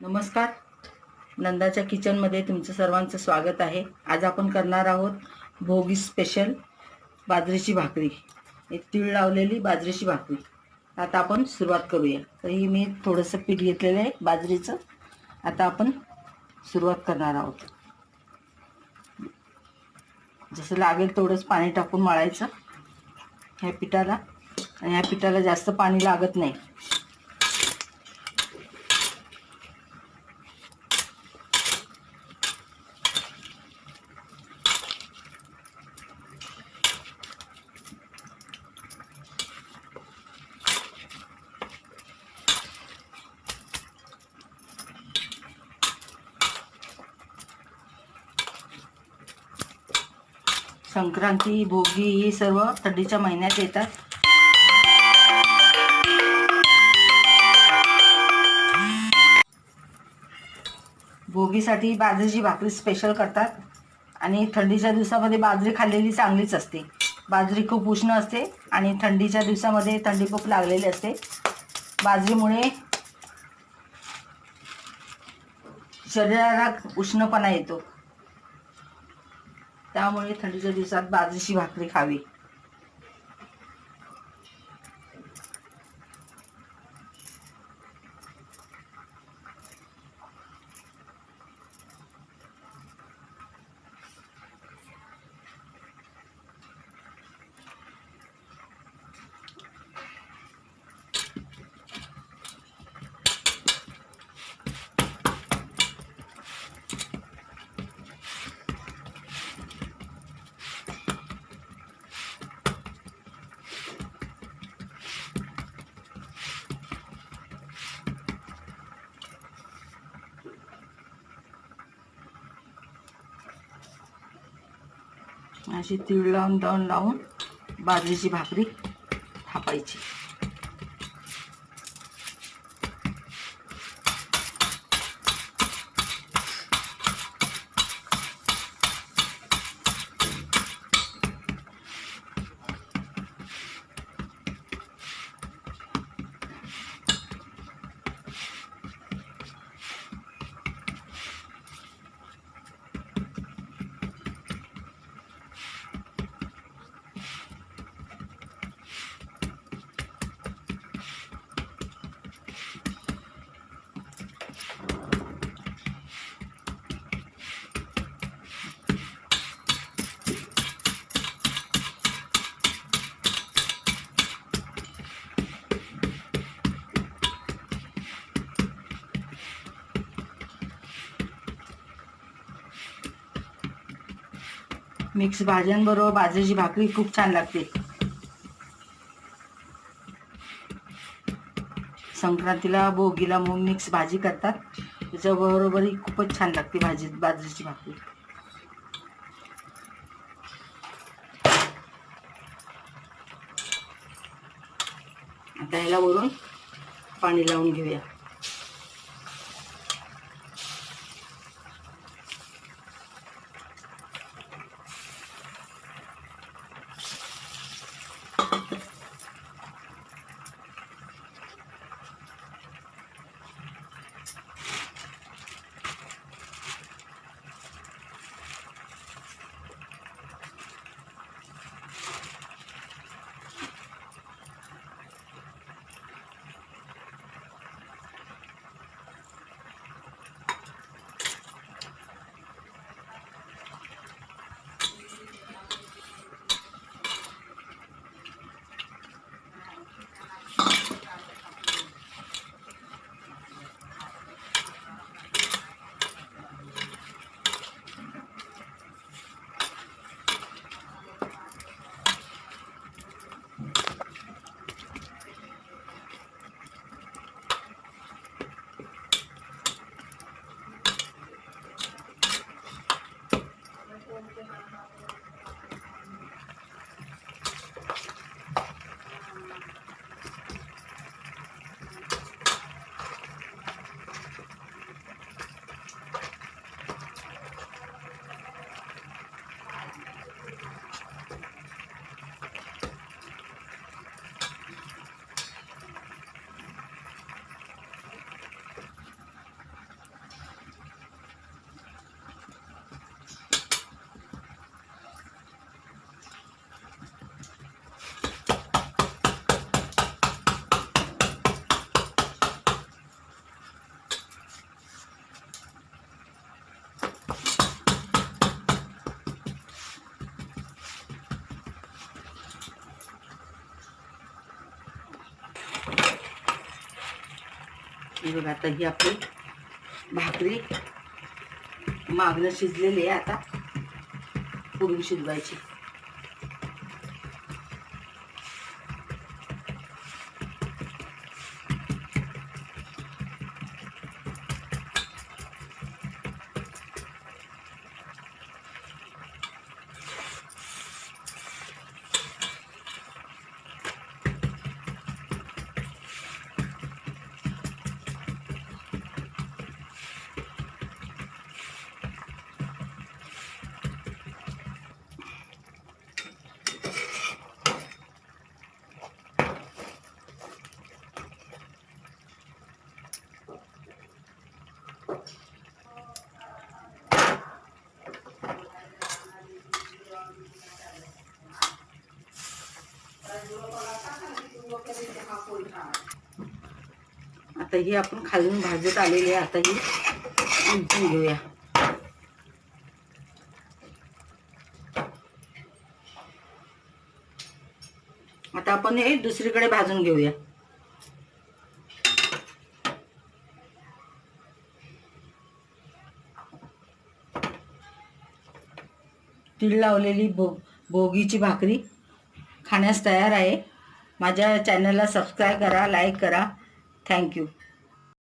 नमस्कार, नंदाच्या किचनमध्ये तुमचं सर्वांचं स्वागत आहे। आज आपण करणार आहोत भोगी स्पेशल बाजरीची भाकरी, एक तीळ लावलेली बाजरीची भाकरी। आता आपण सुरुवात करूया। तर ही मी थोडंसं पीठ घेतलेलं आहे बाजरीचं। आता आपण सुरुवात करणार आहोत। जसं लागेल तेवढंच पाणी टाकून मळायचं ह्या पिठाला, आणि ह्या पिठाला जास्त पाणी लागत नाही। संक्रांती, भोगी ही सर्व थंडीच्या महिन्यात येतात। भोगीसाठी बाजरीची भाकरी स्पेशल करतात, आणि थंडीच्या दिवसामध्ये बाजरी खाल्लेली चांगलीच असते। बाजरी खूप उष्ण असते आणि थंडीच्या दिवसामध्ये थंडी खूप लागलेली असते। बाजरीमुळे शरीराला उष्णपणा येतो, त्यामुळे थंडीच्या दिवसात बाजरीची भाकरी खावी। अशी तीळ लावून बाजरीची भाकरी थापायची। मिक्स भाज्यांबरोबर बाजरीची भाकरी खूप छान लागते। संक्रांतीला, भोगीला मिक्स भाजी करतात, त्याच्याबरोबरही खूपच छान लागते बाजरीची भाकरी। आता ह्याला वरून पाणी लावून घेऊया। बघा आता ही आपली भाकरी मागणं शिजलेली आहे, आता पुढून शिजवायची. आता ही आपण खालून भाजत आलेली आहे. आता ही उलटून घेऊया. आता आपण हे दुसरीकडे भाजून घेऊया. तीळ लावलेली भोगीची भाकरी खाण्यास तयार आहे. माझ्या चॅनलला सबस्क्राईब करा, लाईक करा. थँक्यू.